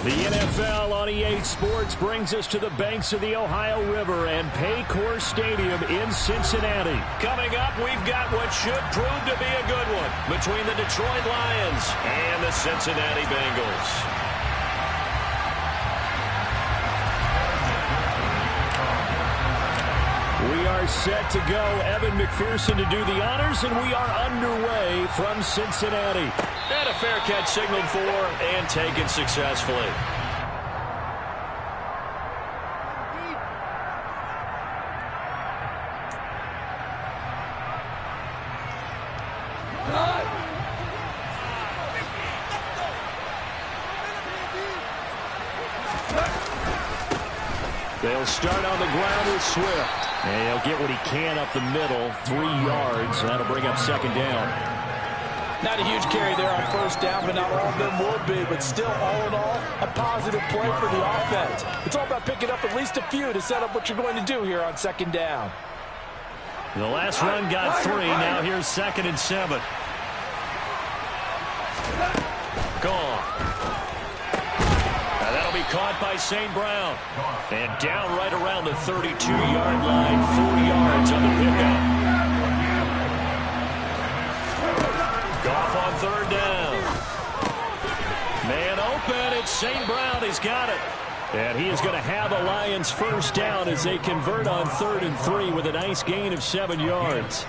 The NFL on EA Sports brings us to the banks of the Ohio River and Paycor Stadium in Cincinnati. Coming up, we've got what should prove to be a good one between the Detroit Lions and the Cincinnati Bengals. We are set to go. Evan McPherson to do the honors, and we are underway from Cincinnati. And a fair catch signaled for and taken successfully. They'll start on the ground with Swift. And he'll get what he can up the middle, 3 yards. That'll bring up second down. Not a huge carry there on first down, but not all of them will be. But still, all in all, a positive play for the offense. It's all about picking up at least a few to set up what you're going to do here on second down. The last run got 3. Now here's 2nd and 7. Gone. Now that'll be caught by St. Brown. And down right around the 32-yard line, 4 yards on the pickup. Goff on third down. Man open, it's St. Brown. He's got it. And he is going to have a Lions first down as they convert on 3rd and 3 with a nice gain of 7 yards.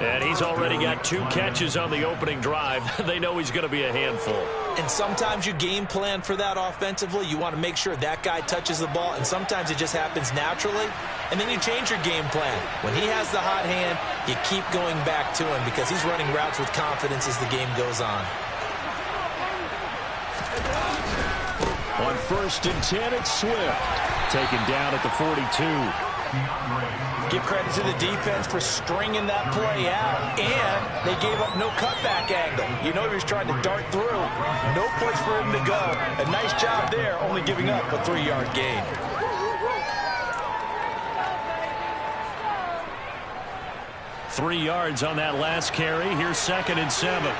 And he's already got 2 catches on the opening drive. They know he's going to be a handful. And sometimes you game plan for that offensively. You want to make sure that guy touches the ball, and sometimes it just happens naturally. And then you change your game plan. When he has the hot hand, you keep going back to him because he's running routes with confidence as the game goes on. On 1st and 10, it's Swift. Taken down at the 42. Give credit to the defense for stringing that play out, and they gave up no cutback angle. You know he was trying to dart through. No place for him to go. A nice job there, only giving up a 3-yard gain. Three yards on that last carry. Here's 2nd and 7.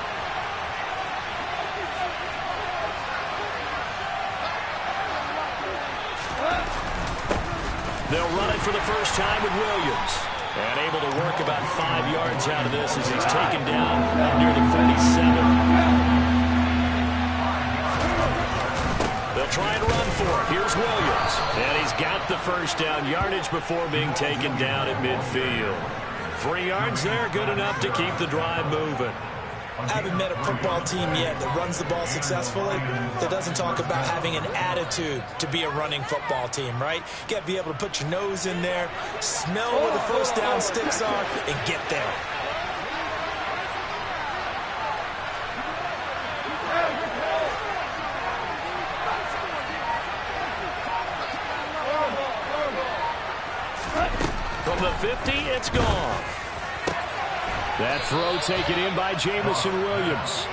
They'll run it for the first time with Williams. And able to work about 5 yards out of this as he's taken down near the 37. They'll try and run for it. Here's Williams. And he's got the first down yardage before being taken down at midfield. 3 yards there, good enough to keep the drive moving. I haven't met a football team yet that runs the ball successfully that doesn't talk about having an attitude to be a running football team, right? You got to be able to put your nose in there, smell where the first down sticks are, and get there. From the 50, it's gone. That throw taken in by Jamison Williams.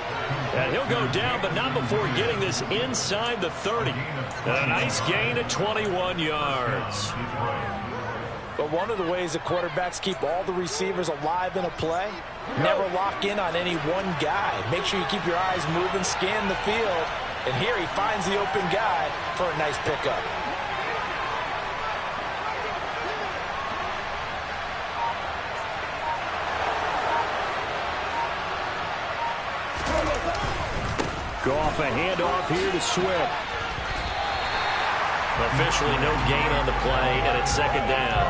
And he'll go down, but not before getting this inside the 30. And a nice gain of 21 yards. But one of the ways that quarterbacks keep all the receivers alive in a play, never lock in on any one guy. Make sure you keep your eyes moving, scan the field. And here he finds the open guy for a nice pickup. Goff, a handoff here to Swift. Officially no gain on the play, and it's 2nd down.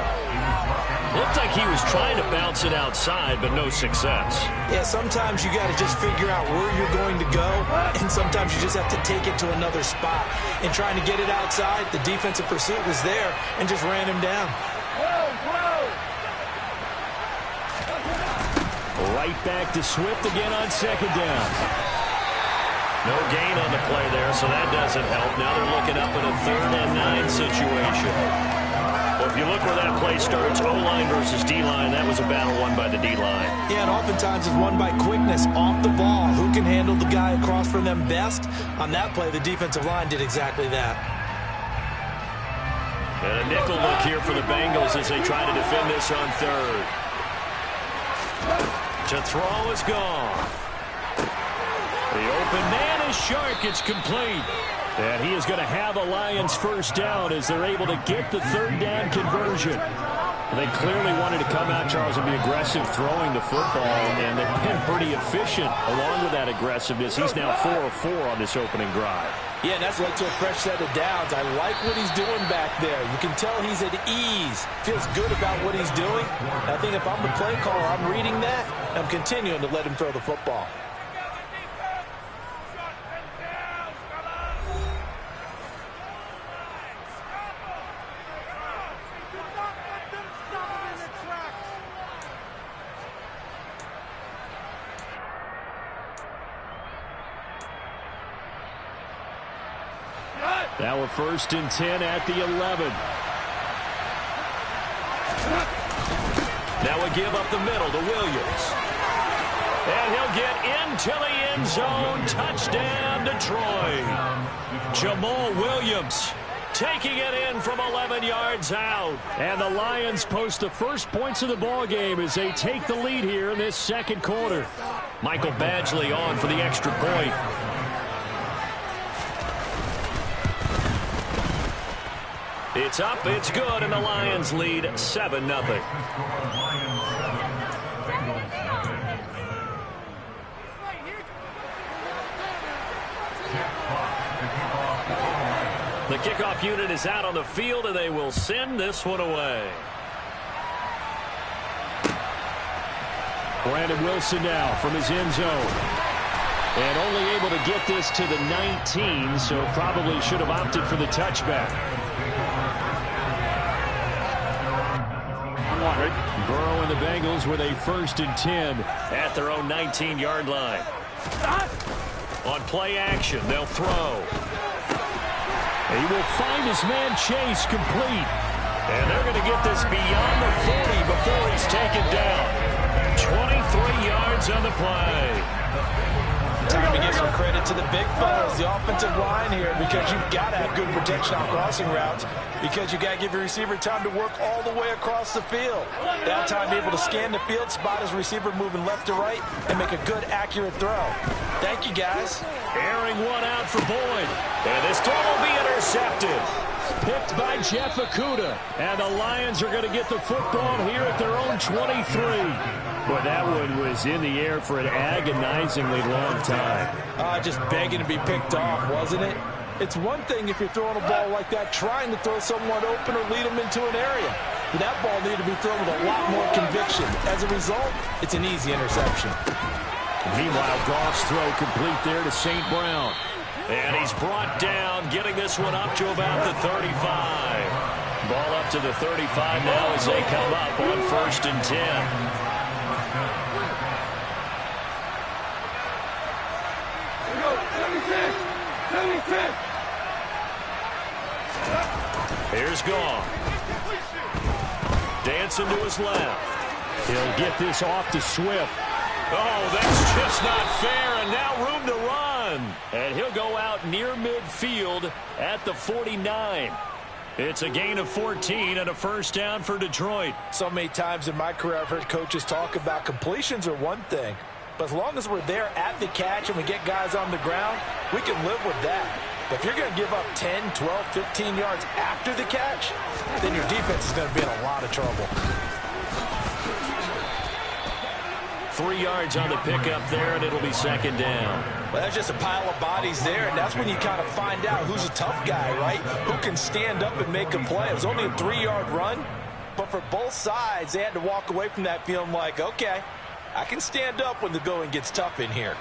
Looked like he was trying to bounce it outside, but no success. Yeah, sometimes you got to just figure out where you're going to go, and sometimes you just have to take it to another spot. And trying to get it outside, the defensive pursuit was there and just ran him down. Right back to Swift again on 2nd down. No gain on the play there, so that doesn't help. Now they're looking up in a 3rd and 9 situation. Well, if you look where that play starts, O-line versus D-line, that was a battle won by the D-line. Yeah, and oftentimes it's won by quickness off the ball. Who can handle the guy across from them best? On that play, the defensive line did exactly that. And a nickel look here for the Bengals as they try to defend this on 3rd. To throw is gone. The open man is Shark. It's complete. And he is going to have a Lions first down as they're able to get the third down conversion. They clearly wanted to come out, Charles, and be aggressive throwing the football, and they've been pretty efficient along with that aggressive,ness. He's now 4 of 4 on this opening drive. Yeah, and that's led to a fresh set of downs. I like what he's doing back there. You can tell he's at ease. Feels good about what he's doing. I think if I'm the play caller, I'm reading that, and I'm continuing to let him throw the football. Now a 1st and 10 at the 11. Now a give up the middle to Williams. And he'll get into the end zone. Touchdown, Detroit. Jamal Williams taking it in from 11 yards out. And the Lions post the first points of the ball game as they take the lead here in this second quarter. Michael Badgley on for the extra point. It's up, it's good, and the Lions lead 7-0. The kickoff unit is out on the field, and they will send this one away. Brandon Wilson now from his end zone. And only able to get this to the 19, so probably should have opted for the touchback. Burrow and the Bengals with a 1st and 10 at their own 19-yard line. On play action, they'll throw. He will find his man Chase complete. And they're going to get this beyond the 40 before he's taken down. 23 yards on the play. Time to give some credit to the big fellas, the offensive line here, because you've got to have good protection on crossing routes, because you've got to give your receiver time to work all the way across the field. That time to be able to scan the field, spot his receiver moving left to right, and make a good, accurate throw. Thank you, guys. Airing one out for Boyd. And this throw will be intercepted. Picked by Jeff Okudah. And the Lions are going to get the football here at their own 23. Boy, that one was in the air for an agonizingly long time. Just begging to be picked off, wasn't it? It's one thing if you're throwing a ball like that, trying to throw someone open or lead them into an area. But that ball needed to be thrown with a lot more conviction. As a result, it's an easy interception. Meanwhile, Goff's throw complete there to St. Brown. And he's brought down, getting this one up to about the 35. Ball up to the 35 now as they come up on 1st and 10. Here's Goff. Dancing to his left. He'll get this off to Swift. Oh, that's just not fair, and now room to run. And he'll go out near midfield at the 49. It's a gain of 14 and a first down for Detroit. So many times in my career I've heard coaches talk about completions are one thing, but as long as we're there at the catch and we get guys on the ground, we can live with that. But if you're going to give up 10, 12, 15 yards after the catch, then your defense is going to be in a lot of trouble. 3 yards on the pickup there, and it'll be 2nd down. Well, that's just a pile of bodies there, and that's when you kind of find out who's a tough guy, right? Who can stand up and make a play. It was only a 3-yard run, but for both sides, they had to walk away from that feeling like, okay, I can stand up when the going gets tough in here.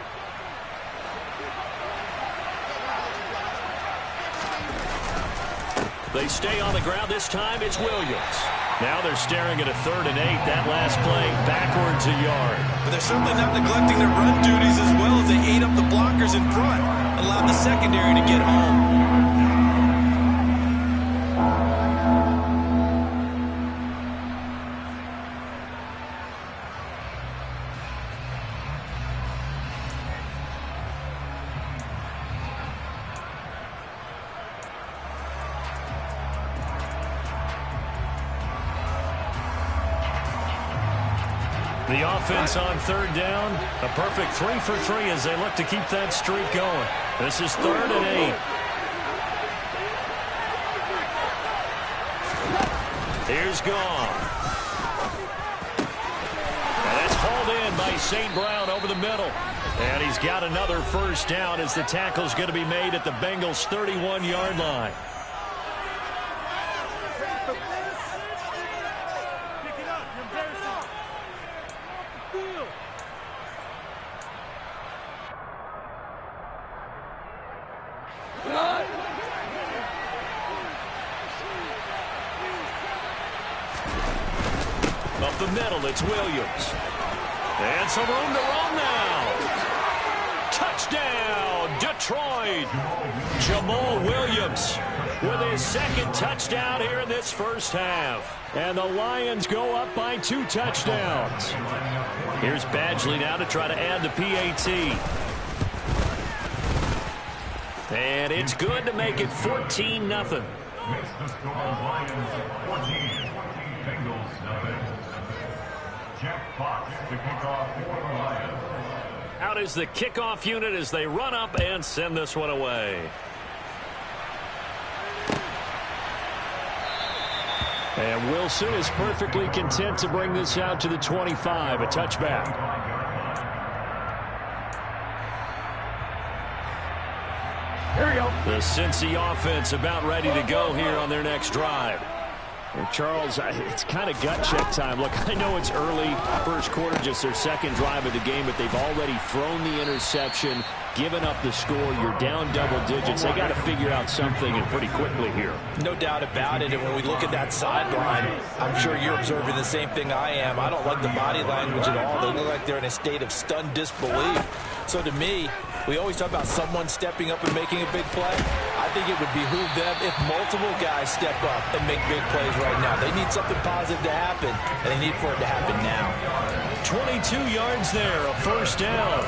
They stay on the ground. This time it's Williams. Now they're staring at a 3rd and 8. That last play backwards a yard. But they're certainly not neglecting their run duties as well as they ate up the blockers in front. Allowed the secondary to get home. The offense on 3rd down, a perfect 3 for 3 as they look to keep that streak going. This is 3rd and 8. Here's Goff. And that's hauled in by St. Brown over the middle. And he's got another first down as the tackle's going to be made at the Bengals' 31-yard line. Up the middle, it's Williams. And some room to run now. Touchdown, Detroit. Jamal Williams with his second touchdown here in this first half. And the Lions go up by 2 touchdowns. Here's Badgley now to try to add the PAT. And it's good to make it 14-0. Out is the kickoff unit as they run up and send this one away. And Wilson is perfectly content to bring this out to the 25, a touchback. Here we go. The Cincy offense about ready to go here on their next drive. Well, Charles, it's kind of gut check time. Look, I know it's early, first quarter, just their second drive of the game, but they've already thrown the interception, given up the score. You're down double digits. They got to figure out something, and pretty quickly here. No doubt about it. And when we look at that sideline, I'm sure you're observing the same thing I am. I don't like the body language at all. They look like they're in a state of stunned disbelief. So to me, we always talk about someone stepping up and making a big play. I think it would behoove them if multiple guys step up and make big plays right now. They need something positive to happen, and they need for it to happen now. 22 yards there, a first down.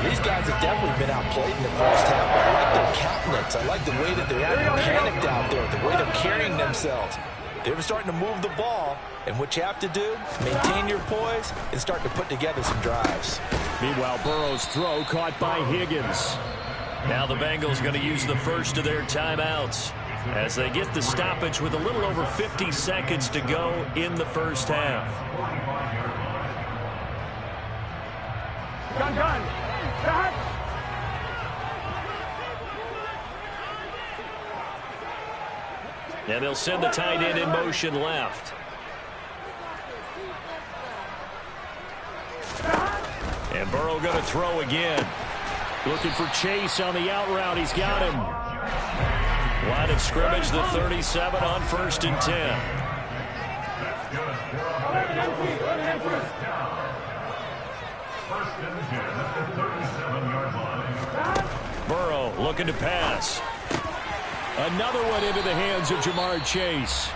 These guys have definitely been outplayed in the first half. I like their countenance. I like the way that they're acting panicked out there, the way they're carrying themselves. They're starting to move the ball, and what you have to do, maintain your poise and start to put together some drives. Meanwhile, Burrow's throw caught by Higgins. Now the Bengals going to use the first of their timeouts as they get the stoppage with a little over 50 seconds to go in the first half. Gun. And they'll send the tight end in motion left. And Burrow going to throw again. Looking for Chase on the out route. He's got him. Line of scrimmage, the 37 on 1st and 10. Burrow looking to pass. Another one into the hands of Jamar Chase.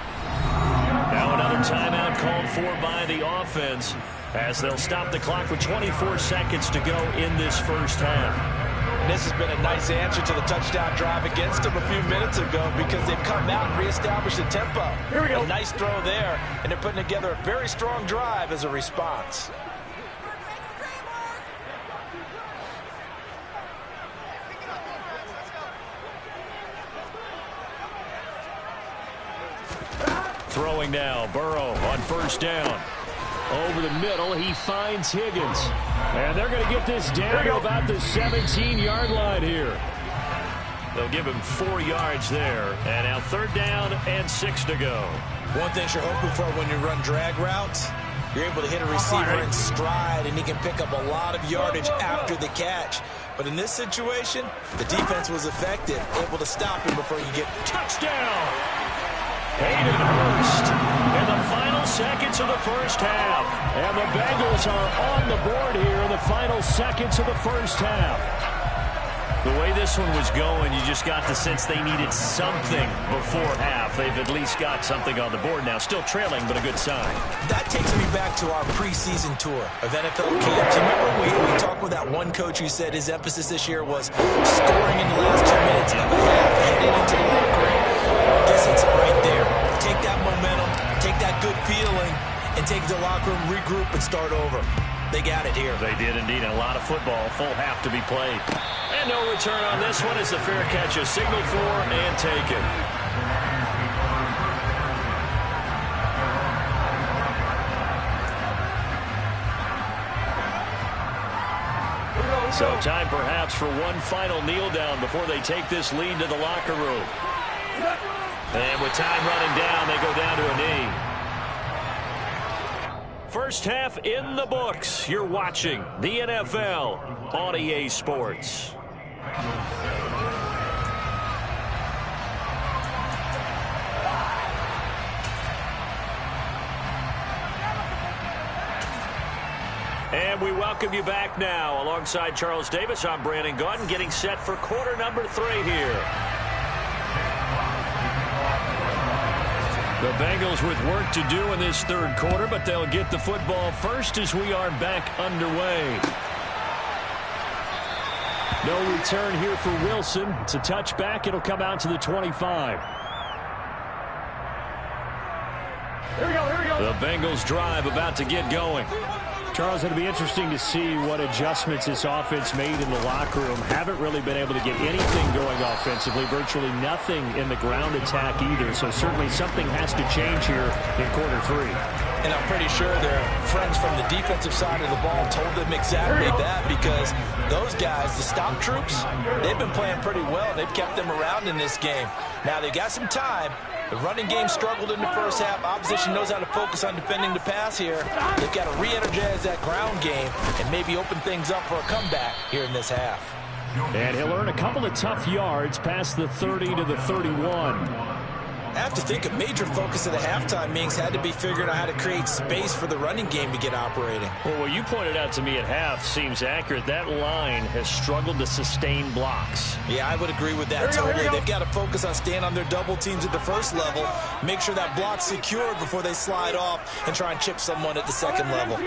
Now another timeout called for by the offense as they'll stop the clock with 24 seconds to go in this first half. And this has been a nice answer to the touchdown drive against them a few minutes ago because they've come out and reestablished the tempo. Here we go. A nice throw there, and they're putting together a very strong drive as a response. Throwing now, Burrow on first down. Over the middle, he finds Higgins. And they're going to get this down to about the 17-yard line here. They'll give him 4 yards there. And now 3rd down and 6 to go. One thing you're hoping for when you run drag routes, you're able to hit a receiver in stride, and he can pick up a lot of yardage after the catch. But in this situation, the defense was effective, able to stop him before you get touchdown. Hayden Hurst in the final seconds of the first half. And the Bengals are on the board here in the final seconds of the first half. The way this one was going, you just got the sense they needed something before half. They've at least got something on the board now. Still trailing, but a good sign. That takes me back to our preseason tour of NFL camps. Remember we talked with that one coach who said his emphasis this year was scoring in the last 2 minutes of a half heading into the locker room. I guess it's right there. Take that momentum, take that good feeling, and take it to the locker room, regroup, and start over. They got it here. They did indeed. A lot of football, full half to be played. And no return on this one as the fair catch is signaled for and taken. So time perhaps for one final kneel down before they take this lead to the locker room. And with time running down, they go down to a knee. First half in the books. You're watching the NFL on EA Sports. And we welcome you back now. Alongside Charles Davis, I'm Brandon Gaudin, getting set for quarter number 3 here. The Bengals with work to do in this third quarter, but they'll get the football first as we are back underway. No return here for Wilson. It's a touchback. It'll come out to the 25. Here we go. The Bengals drive about to get going. Charles, it'll be interesting to see what adjustments this offense made in the locker room. Haven't really been able to get anything going offensively, virtually nothing in the ground attack either. So certainly something has to change here in quarter 3. And I'm pretty sure their friends from the defensive side of the ball told them exactly that, because those guys, the stop troops, they've been playing pretty well. They've kept them around in this game. Now they've got some time. The running game struggled in the first half. Opposition knows how to focus on defending the pass here. They've got to re-energize that ground game and maybe open things up for a comeback here in this half. And he'll earn a couple of tough yards past the 30 to the 31. I have to think a major focus of the halftime meetings had to be figuring out how to create space for the running game to get operating. Well, what you pointed out to me at half seems accurate. That line has struggled to sustain blocks. Yeah, I would agree with that totally. They've got to focus on staying on their double teams at the first level, make sure that block's secure before they slide off and try and chip someone at the second level.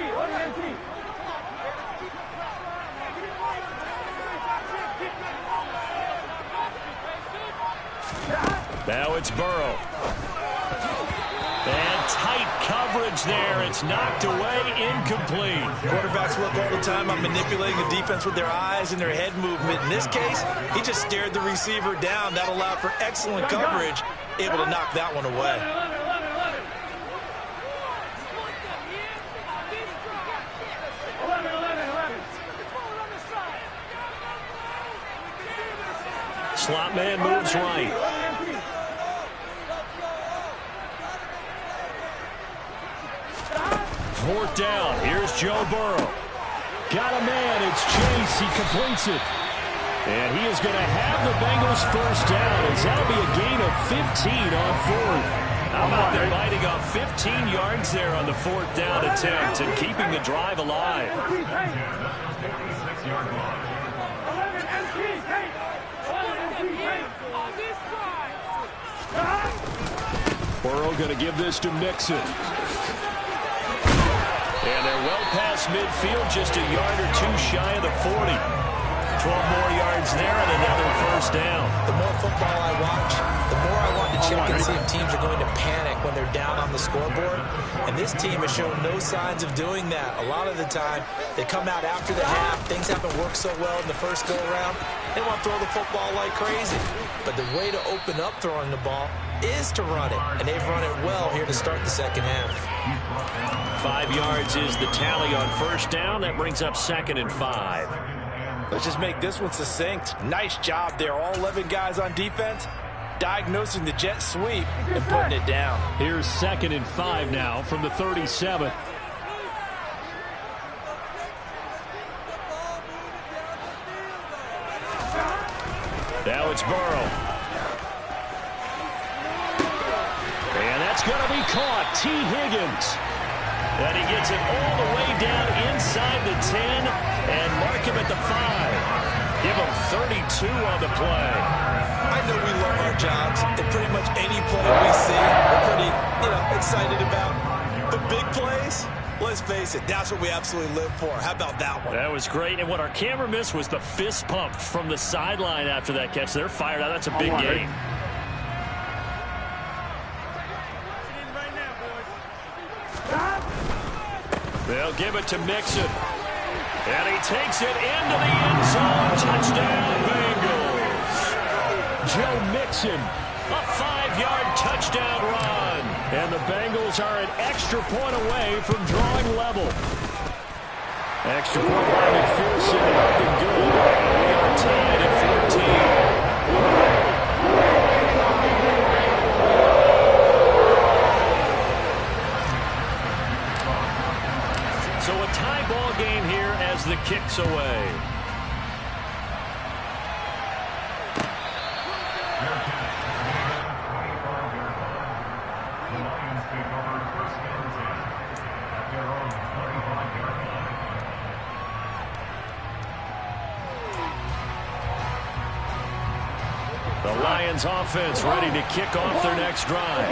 Now it's Burrow. And tight coverage there. It's knocked away, incomplete. Quarterbacks work all the time on manipulating the defense with their eyes and their head movement. In this case, he just stared the receiver down. That allowed for excellent coverage, able to knock that one away. Slot man moves right. Fourth down. Here's Joe Burrow. Got a man. It's Chase. He completes it. And he is going to have the Bengals first down, as that'll be a gain of 15 on fourth. How about them biting off 15 yards there on the fourth down attempt and keeping the drive alive? Burrow going to give this to Mixon. And they're well past midfield, just a yard or two shy of the 40. 12 more yards there and another first down. The more football I watch, the more I want to check and see if teams are going to panic when they're down on the scoreboard. And this team has shown no signs of doing that. A lot of the time, they come out after the half. Things haven't worked so well in the first go-around. They want to throw the football like crazy. But the way to open up throwing the ball is to run it. And they've run it well here to start the second half. 5 yards is the tally on first down. That brings up 2nd and 5. Let's just make this one succinct. Nice job there. All 11 guys on defense diagnosing the jet sweep and putting it down. Here's 2nd and 5 now from the 37. Now it's Burrow. And that's going to be caught. T. Higgins. And he gets it all the way down inside the 10 and mark him at the 5. Give him 32 on the play. I know we love our jobs, and pretty much any play we see, we're pretty, excited about. But big plays, let's face it, that's what we absolutely live for. How about that one? That was great, and what our camera missed was the fist pump from the sideline after that catch. They're fired out. That's a big gain. They'll give it to Mixon. And he takes it into the end zone. Touchdown, Bengals. Joe Mixon, a 5-yard touchdown run. And the Bengals are an extra point away from drawing level. Extra point by McPherson, up and good. The Lions offense ready to kick off their next drive.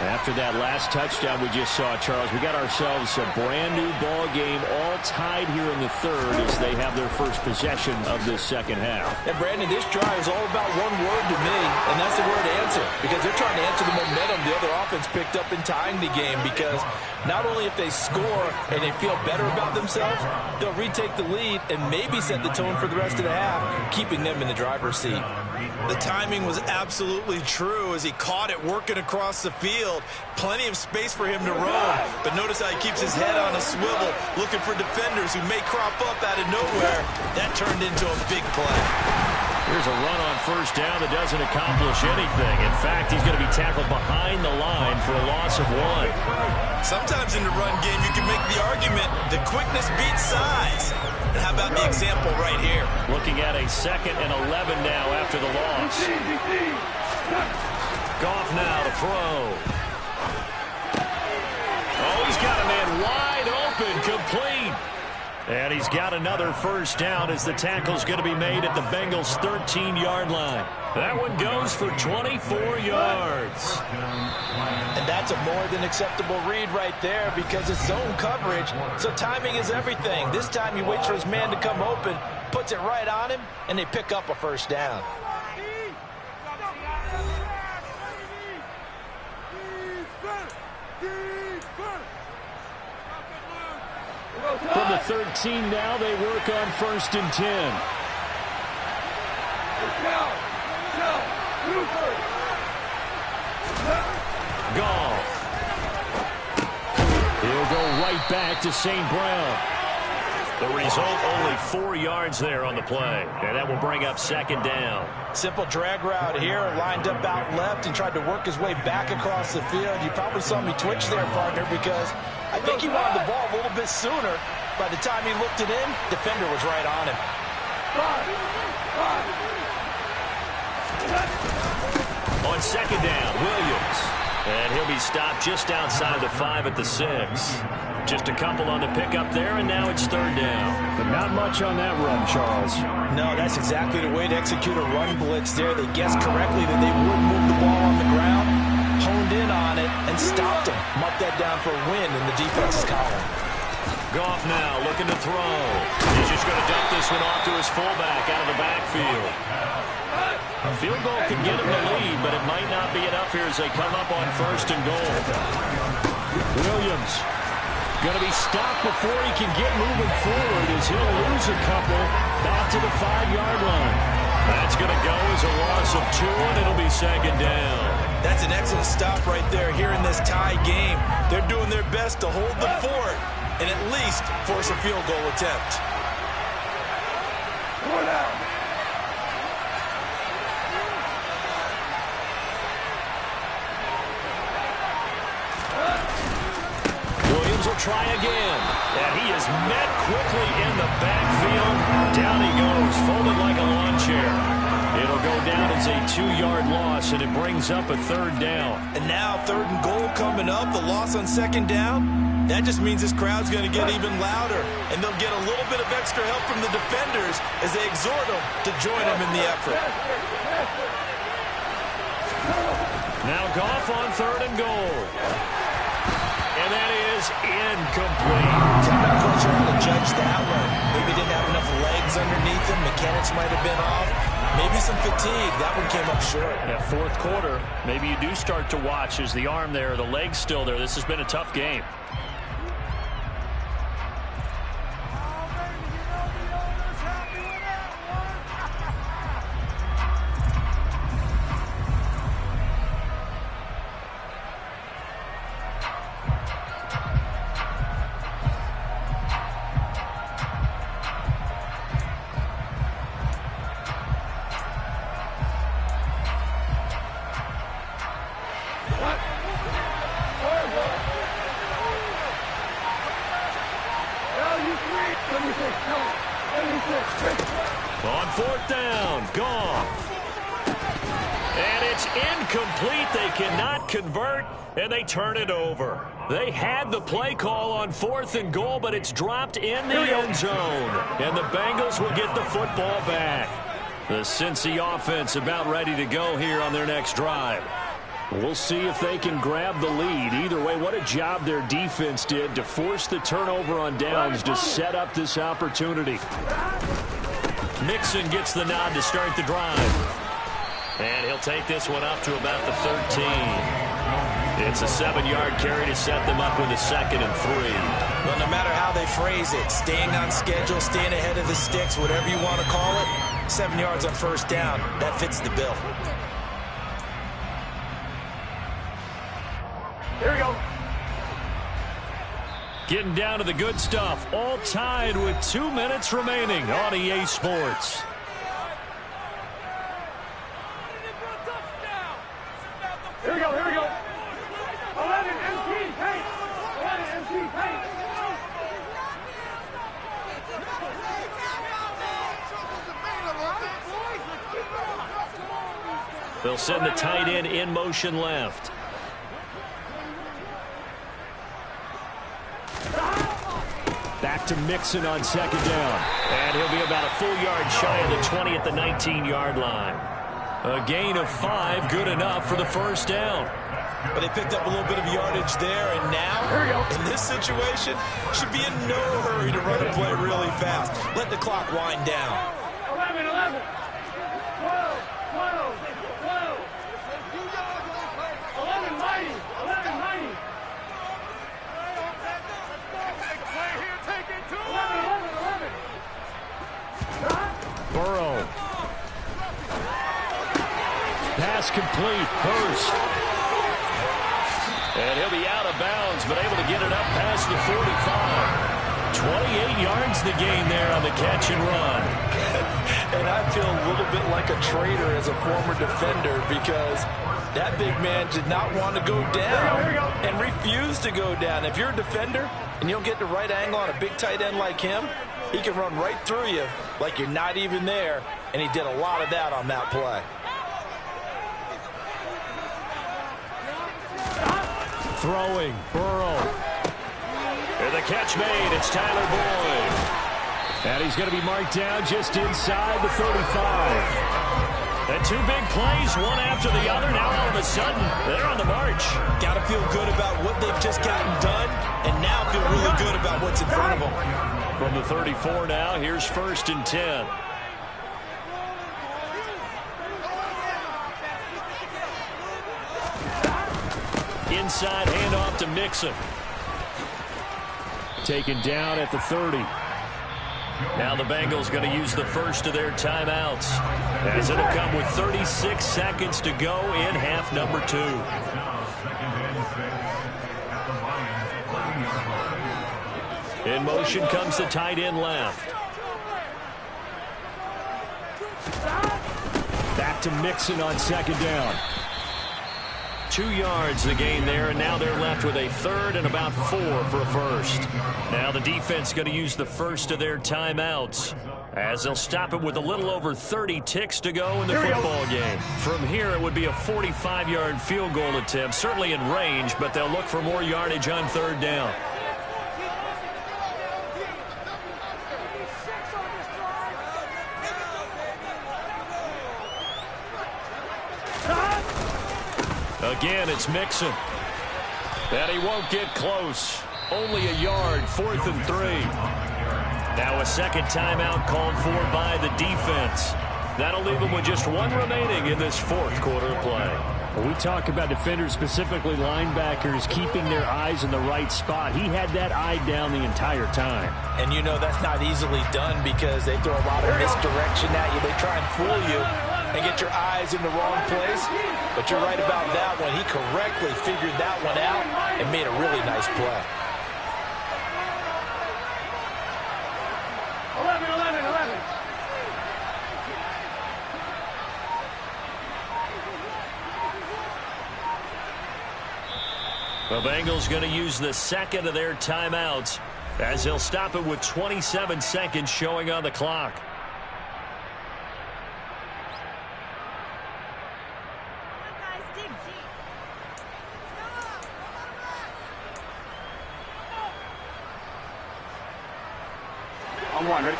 After that last touchdown we just saw, Charles, we got ourselves a brand-new ball game, all tied here in the third as they have their first possession of this second half. And, Brandon, this drive is all about one word to me, and that's the word answer, because they're trying to answer the momentum the other offense picked up in tying the game, because not only if they score and they feel better about themselves, they'll retake the lead and maybe set the tone for the rest of the half, keeping them in the driver's seat. The timing was absolutely true as he caught it working across the field. Plenty of space for him to roam, but notice how he keeps his head on a swivel, looking for defenders who may crop up out of nowhere. That turned into a big play. Here's a run on first down that doesn't accomplish anything. In fact, he's going to be tackled behind the line for a loss of 1. Sometimes in the run game, you can make the argument that quickness beats size. And how about the example right here? Looking at a 2nd and 11 now after the loss. Goff now to throw. Oh, he's got a man wide open, complete. And he's got another first down as the tackle's going to be made at the Bengals' 13-yard line. That one goes for 24 yards. And that's a more than acceptable read right there because it's zone coverage, so timing is everything. This time he waits for his man to come open, puts it right on him, and they pick up a first down. From the 13 now, they work on 1st and 10. Goff. He'll go right back to St. Brown. The result, only 4 yards there on the play. And that will bring up 2nd down. Simple drag route here, lined up out left and tried to work his way back across the field. You probably saw me twitch there, partner, because I think he wanted the ball a little bit sooner. By the time he looked it in, defender was right on him. On 2nd down, Williams. And he'll be stopped just outside the 5 at the 6. Just a couple on the pickup there, and now it's 3rd down. But not much on that run, Charles. No, that's exactly the way to execute a run blitz there. They guessed correctly that they would move the ball on the ground, honed in on it, and stopped him. Mark that down for a win in the defense's column. Goff now looking to throw. He's just going to dump this one off to his fullback out of the backfield. A field goal could get him the lead, but it might not be enough here as they come up on 1st and goal. Williams going to be stopped before he can get moving forward as he'll lose a couple back to the 5-yard line. That's going to go as a loss of 2, and it'll be 2nd down. That's an excellent stop right there here in this tie game. They're doing their best to hold the fort and at least force a field goal attempt. Williams will try again. And he is met quickly in the backfield. Down he goes, folded like a lawn chair. It'll go down as a 2-yard loss, and it brings up a 3rd down. And now 3rd and goal coming up, the loss on 2nd down. That just means this crowd's going to get even louder, and they'll get a little bit of extra help from the defenders as they exhort them to join them in the effort. Now Goff on 3rd and goal. And that is incomplete. I'm not quite sure how to judge that one. Maybe didn't have enough legs underneath him. Mechanics might have been off. Maybe some fatigue. That one came up short. Yeah, 4th quarter, maybe you do start to watch as the arm there, the leg's still there. This has been a tough game. On 4th down, Goff. And it's incomplete. They cannot convert, and they turn it over. They had the play call on 4th and goal, but it's dropped in the end zone. And the Bengals will get the football back. The Cincy offense about ready to go here on their next drive. We'll see if they can grab the lead. Either way, what a job their defense did to force the turnover on downs to set up this opportunity. Mixon gets the nod to start the drive. And he'll take this one up to about the 13. It's a 7-yard carry to set them up with a 2nd and 3. Well, no matter how they phrase it, staying on schedule, staying ahead of the sticks, whatever you want to call it, 7 yards on first down, that fits the bill. Here we go. Getting down to the good stuff. All tied with 2 minutes remaining on EA Sports. Here we go, here we go. 11 MC paint. 11 MC paint. They'll send the tight end in motion left. Back to Mixon on 2nd down. And he'll be about a full yard shy of the 20 at the 19-yard line. A gain of 5, good enough for the first down. But they picked up a little bit of yardage there, and now, in this situation, should be in no hurry to run a play really fast. Let the clock wind down. 11, 11. 12, 12, 12. 11, mighty. 11, mighty. Take a play here, take it to 11, 11, 11. Burrow. Pass complete. Hurst. And he'll be out of bounds, but able to get it up past the 45. 28 yards the gain there on the catch and run. And I feel a little bit like a traitor as a former defender because that big man did not want to go down and refused to go down. If you're a defender and you don't get the right angle on a big tight end like him, he can run right through you like you're not even there, and he did a lot of that on that play. Throwing, Burrow. And the catch made, it's Tyler Boyd. And he's going to be marked down just inside the 35. And 2 big plays, one after the other. Now all of a sudden, they're on the march. Got to feel good about what they've just gotten done, and now feel really good about what's in front of them. From the 34 now, here's 1st and 10. Inside handoff to Mixon. Taken down at the 30. Now the Bengals going to use the first of their timeouts, as it'll come with 36 seconds to go in half number 2. In motion comes the tight end left. Back to Mixon on 2nd down. 2 yards the gain there, and now they're left with a 3rd and about 4 for a first. Now the defense going to use the first of their timeouts, as they'll stop it with a little over 30 ticks to go in the football game. From here, it would be a 45-yard field goal attempt, certainly in range, but they'll look for more yardage on 3rd down. Again, it's Mixon. And he won't get close. Only a yard, 4th and 3. Now a second timeout called for by the defense. That'll leave them with just 1 remaining in this 4th quarter of play. When we talk about defenders, specifically linebackers, keeping their eyes in the right spot. He had that eye down the entire time. And you know that's not easily done because they throw a lot of misdirection at you. They try and fool you and get your eyes in the wrong place. But you're right about that one. He correctly figured that one out and made a really nice play. 11, 11, 11. The Bengals going to use the second of their timeouts, as they'll stop it with 27 seconds showing on the clock. On 1, ready?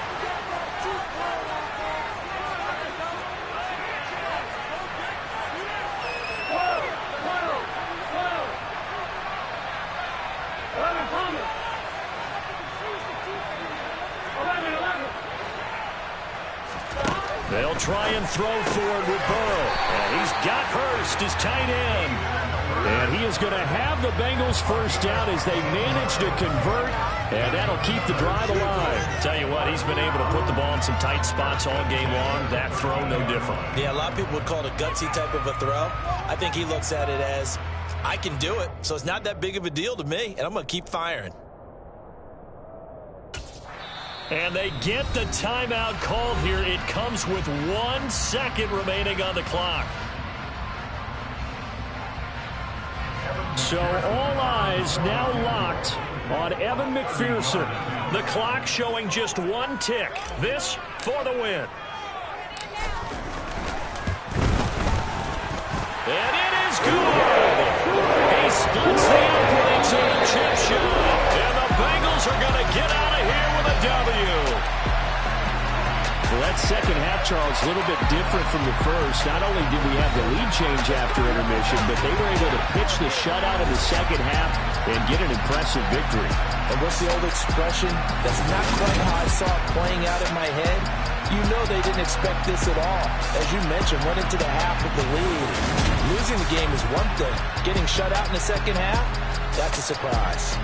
They'll try and throw for it with Burrow. And he's got Hurst, his tight end. And he is going to have the Bengals first down as they manage to convert. And that'll keep the drive alive. Tell you what, he's been able to put the ball in some tight spots all game long. That throw, no different. Yeah, a lot of people would call it a gutsy type of a throw. I think he looks at it as, I can do it, so it's not that big of a deal to me, and I'm going to keep firing. And they get the timeout called here. It comes with 1 second remaining on the clock. So all eyes now locked on Evan McPherson. The clock showing just 1 tick. This for the win. And it is good. He splits the uprights on a chip shot. And the Bengals are going to get out of here with a W. Well, that second half, Charles, a little bit different from the first. Not only did we have the lead change after intermission, but they were able to pitch the shutout in the second half and get an impressive victory. And what's the old expression? That's not quite how I saw it playing out in my head. You know they didn't expect this at all. As you mentioned, went into the half with the lead. Losing the game is one thing. Getting shut out in the second half, that's a surprise.